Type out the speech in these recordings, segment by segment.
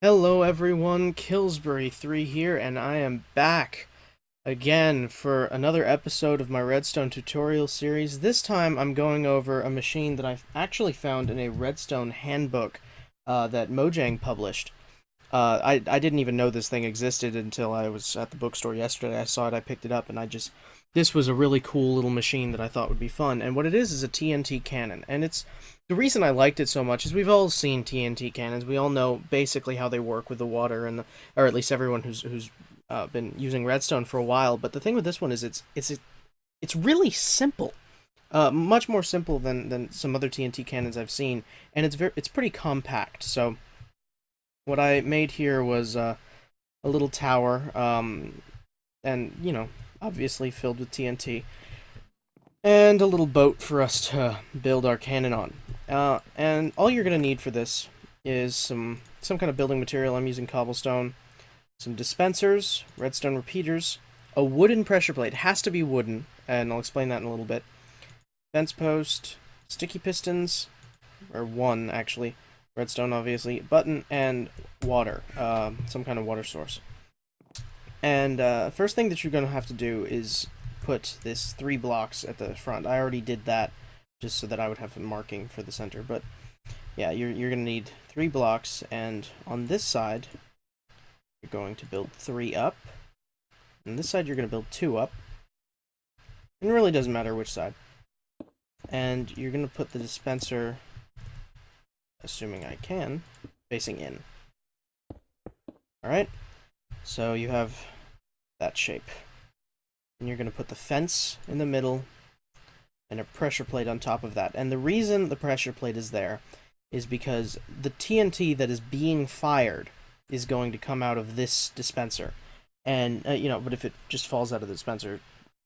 Hello everyone, Killsbury3 here, and I am back again for another episode of my Redstone tutorial series. This time I'm going over a machine that I actually found in a Redstone handbook that Mojang published. I didn't even know this thing existed until I was at the bookstore yesterday. I saw it, I picked it up, and this was a really cool little machine that I thought would be fun. And what it is a TNT cannon. And the reason I liked it so much is we've all seen TNT cannons. We all know basically how they work with the water, or at least everyone who's been using Redstone for a while. But the thing with this one is it's really simple. Much more simple than some other TNT cannons I've seen, and it's pretty compact. So what I made here was a little tower, and obviously filled with TNT, and a little boat for us to build our cannon on. And all you're gonna need for this is some kind of building material. I'm using cobblestone, some dispensers, redstone repeaters, a wooden pressure plate. It has to be wooden, and I'll explain that in a little bit. Fence post, sticky pistons, or one actually, redstone obviously, button, and water, some kind of water source. And first thing that you're going to have to do is put this 3 blocks at the front. I already did that just so that I would have a marking for the center, but yeah, you're going to need 3 blocks, and on this side you're going to build 3 up, and this side you're going to build 2 up, and it really doesn't matter which side. And you're going to put the dispenser, assuming I can, facing in. Alright, so you have that shape. And you're going to put the fence in the middle and a pressure plate on top of that. And the reason the pressure plate is there is because the TNT that is being fired is going to come out of this dispenser. And, but if it just falls out of the dispenser,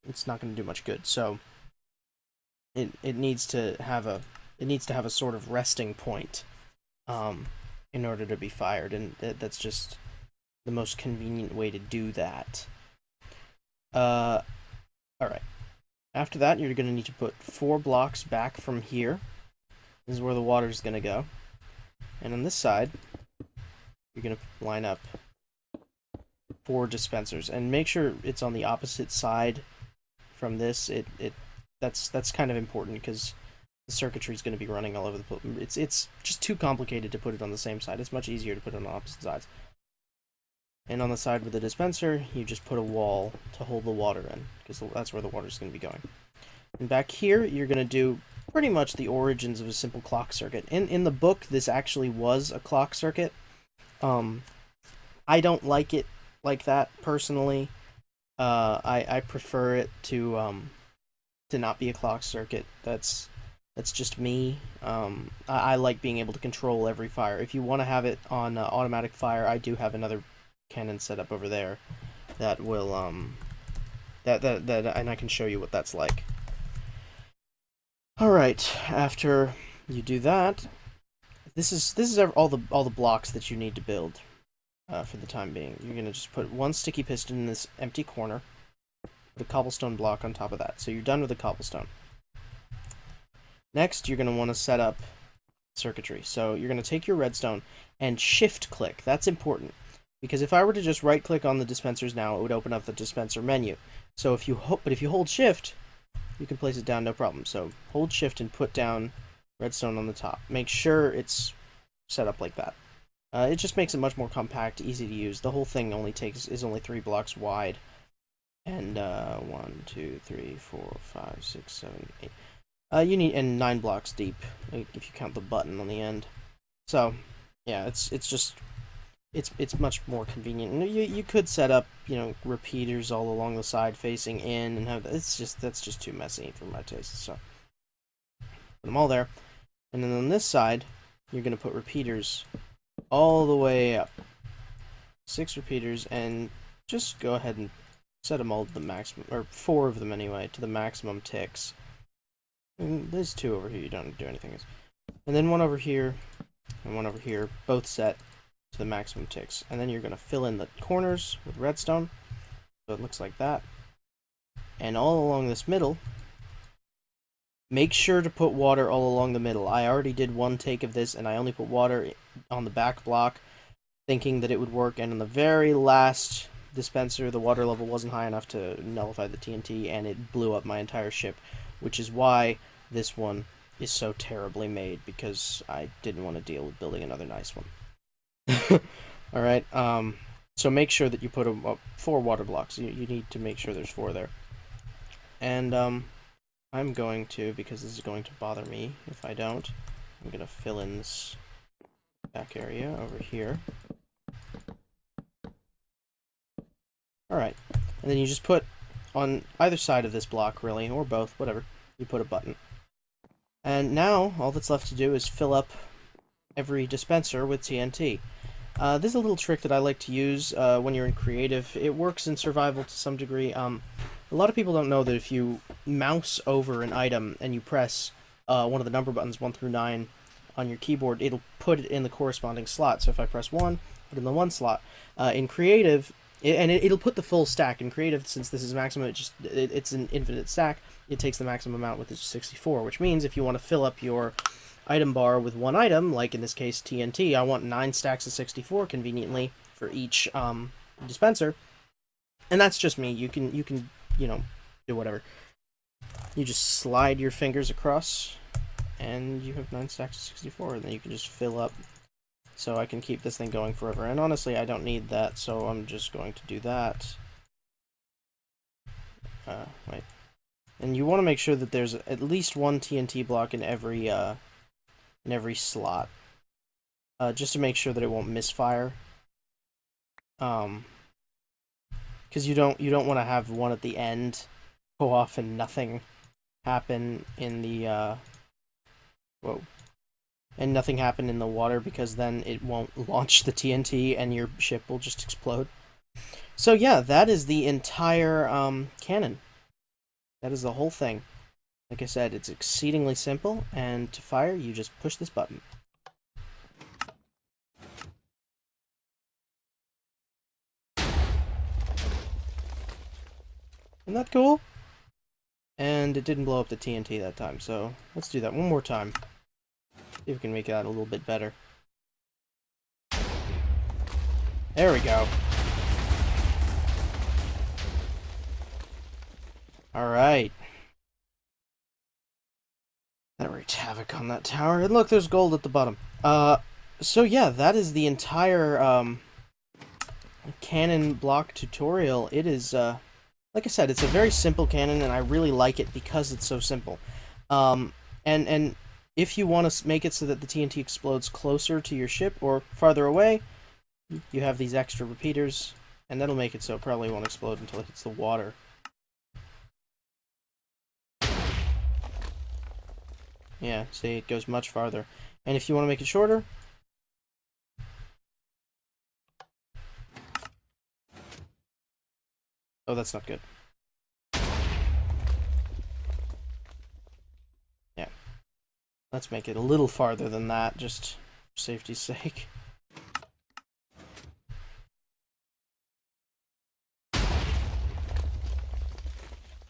it's not going to do much good. So it needs to have a sort of resting point in order to be fired, and that's just the most convenient way to do that. Alright. After that, you're going to need to put 4 blocks back from here. This is where the water is going to go. And on this side, you're going to line up 4 dispensers. And make sure it's on the opposite side from this. That's kind of important because the circuitry is going to be running all over the place. It's just too complicated to put it on the same side. It's much easier to put it on the opposite sides. And on the side with the dispenser, you just put a wall to hold the water in, because that's where the water is going to be going. And back here, you're going to do pretty much the origins of a simple clock circuit. In the book, this actually was a clock circuit. I don't like it like that, personally. I prefer it to not be a clock circuit. That's just me. I like being able to control every fire. If you want to have it on automatic fire, I do have another cannon set up over there that will that and I can show you what that's like. All right, after you do that, this is all the blocks that you need to build for the time being. You're gonna just put 1 sticky piston in this empty corner, put a cobblestone block on top of that. So you're done with the cobblestone. Next, you're gonna want to set up circuitry. So you're gonna take your redstone and shift click. That's important, because if I were to just right click on the dispensers now, it would open up the dispenser menu. So if you hold shift, you can place it down, no problem. So hold shift and put down redstone on the top. Make sure it's set up like that. It just makes it much more compact, easy to use. The whole thing is only 3 blocks wide, and 1, 2, 3, 4, 5, 6, 7, 8. You need, and 9 blocks deep, if you count the button on the end. So yeah, it's much more convenient. And you could set up, repeaters all along the side facing in, and that's just too messy for my taste. So put them all there, and then on this side, you're gonna put repeaters all the way up. 6 repeaters, and just go ahead and set them all to the maximum, or 4 of them anyway, to the maximum ticks. And there's 2 over here. You don't do anything. And then 1 over here, and 1 over here, both set to the maximum ticks. And then you're going to fill in the corners with redstone, so it looks like that. And all along this middle, make sure to put water all along the middle. I already did 1 take of this, and I only put water on the back block. thinking that it would work, and in the very last dispenser, the water level wasn't high enough to nullify the TNT, and it blew up my entire ship, which is why this one is so terribly made, because I didn't want to deal with building another nice one. Alright, so make sure that you put 4 water blocks. You need to make sure there's 4 there. And, I'm going to, because this is going to bother me if I don't, I'm going to fill in this back area over here. Alright, and then you just put on either side of this block, really, or both, whatever, you put a button. And now, all that's left to do is fill up every dispenser with TNT. This is a little trick that I like to use when you're in creative. It works in survival to some degree. A lot of people don't know that if you mouse over an item and you press one of the number buttons, 1 through 9, on your keyboard, it'll put it in the corresponding slot. So if I press 1, put it in the 1 slot. In creative, it'll put the full stack. In creative, since this is maximum, it's an infinite stack, it takes the maximum amount, with 64, which means if you want to fill up your item bar with one item, like in this case TNT, I want 9 stacks of 64 conveniently for each dispenser. And that's just me. You can do whatever. You just slide your fingers across and you have 9 stacks of 64, and then you can just fill up. So I can keep this thing going forever. And honestly, I don't need that, so I'm just going to do that. Wait. And you want to make sure that there's at least 1 TNT block in every slot, just to make sure that it won't misfire. Because you don't want to have one at the end go off and nothing happen in the and nothing happen in the water, because then it won't launch the TNT and your ship will just explode. So yeah, that is the entire cannon. That is the whole thing. Like I said, it's exceedingly simple, and to fire, you just push this button. Isn't that cool? And it didn't blow up the TNT that time, so let's do that one more time. See if we can make that a little bit better. There we go. Alright. That wreaked havoc on that tower. And look, there's gold at the bottom. So yeah, that is the entire, cannon block tutorial. It is, like I said, it's a very simple cannon, and I really like it because it's so simple. And if you want to make it so that the TNT explodes closer to your ship or farther away, you have these extra repeaters, and that'll make it so it probably won't explode until it hits the water. Yeah, see, it goes much farther. And if you want to make it shorter, oh, that's not good. Yeah. Let's make it a little farther than that, just for safety's sake.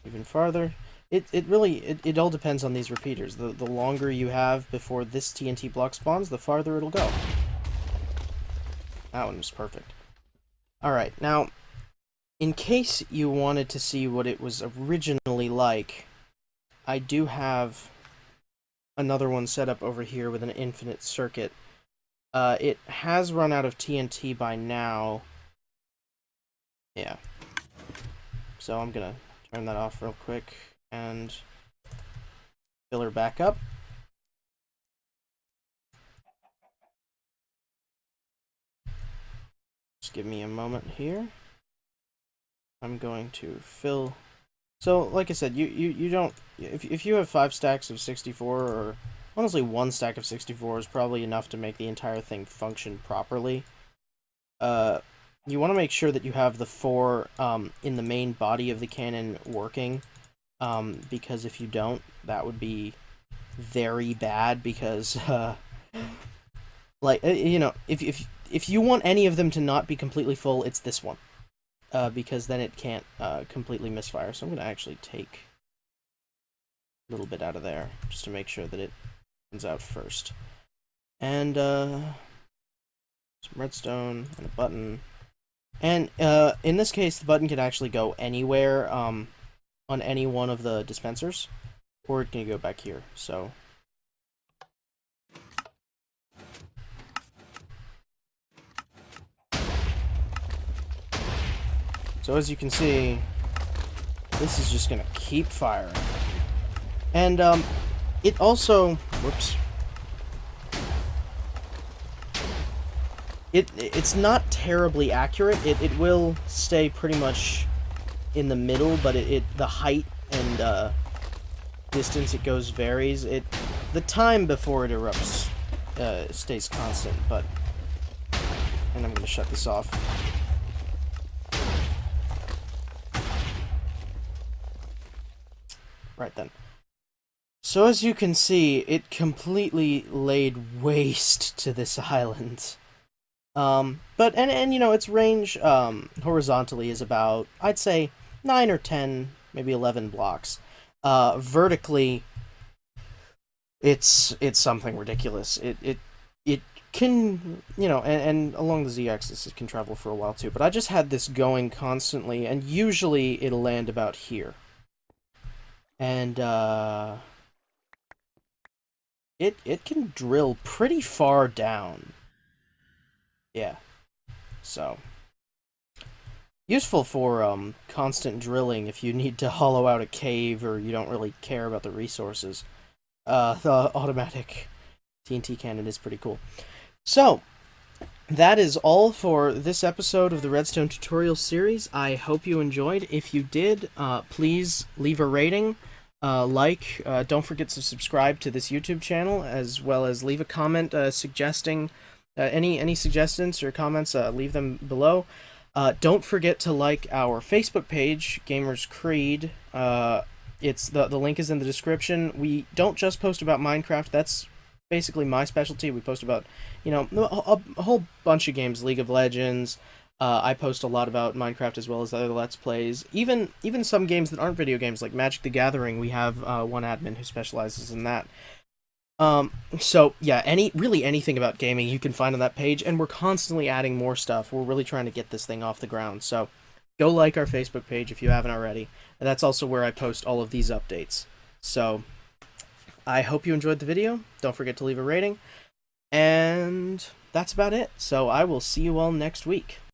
Even farther. It all depends on these repeaters. The longer you have before this TNT block spawns, the farther it'll go. That one was perfect. Alright, now, in case you wanted to see what it was originally like, I do have another one set up over here with an infinite circuit. It has run out of TNT by now. Yeah. So I'm gonna turn that off real quick and fill her back up. Just give me a moment here. I'm going to fill. So, like I said, you don't. If you have 5 stacks of 64, or honestly 1 stack of 64 is probably enough to make the entire thing function properly. You want to make sure that you have the 4 in the main body of the cannon working, because if you don't, that would be very bad. Because like if you want any of them to not be completely full, it's this one. Because then it can't completely misfire. So I'm going to actually take a little bit out of there, just to make sure that it comes out first. And some redstone, and a button. And in this case, the button can actually go anywhere on any one of the dispensers, or it can go back here. So as you can see, this is just gonna keep firing. And it also, whoops. It's not terribly accurate. It will stay pretty much in the middle, but the height and distance it goes varies. The time before it erupts stays constant, but... And I'm gonna shut this off. Right then. So as you can see, it completely laid waste to this island. But you know, its range horizontally is about, I'd say, 9 or 10, maybe 11 blocks. Vertically, it's something ridiculous. It can, you know, and along the z-axis it can travel for a while too. But I just had this going constantly, and usually it'll land about here. And it can drill pretty far down. Yeah. So useful for constant drilling if you need to hollow out a cave or you don't really care about the resources. The automatic TNT Cannon is pretty cool. So that is all for this episode of the Redstone tutorial series. I hope you enjoyed. If you did, please leave a rating, don't forget to subscribe to this YouTube channel, as well as leave a comment suggesting any suggestions or comments. Leave them below. Don't forget to like our Facebook page, Gamers Creed. It's the link is in the description. We don't just post about Minecraft. That's basically my specialty. We post about, you know, a whole bunch of games, League of Legends. I post a lot about Minecraft as well as other Let's Plays. Even some games that aren't video games, like Magic the Gathering. We have one admin who specializes in that. So yeah, really anything about gaming you can find on that page, and we're constantly adding more stuff. We're really trying to get this thing off the ground. So go like our Facebook page if you haven't already. And that's also where I post all of these updates. So I hope you enjoyed the video. Don't forget to leave a rating. And that's about it. So I will see you all next week.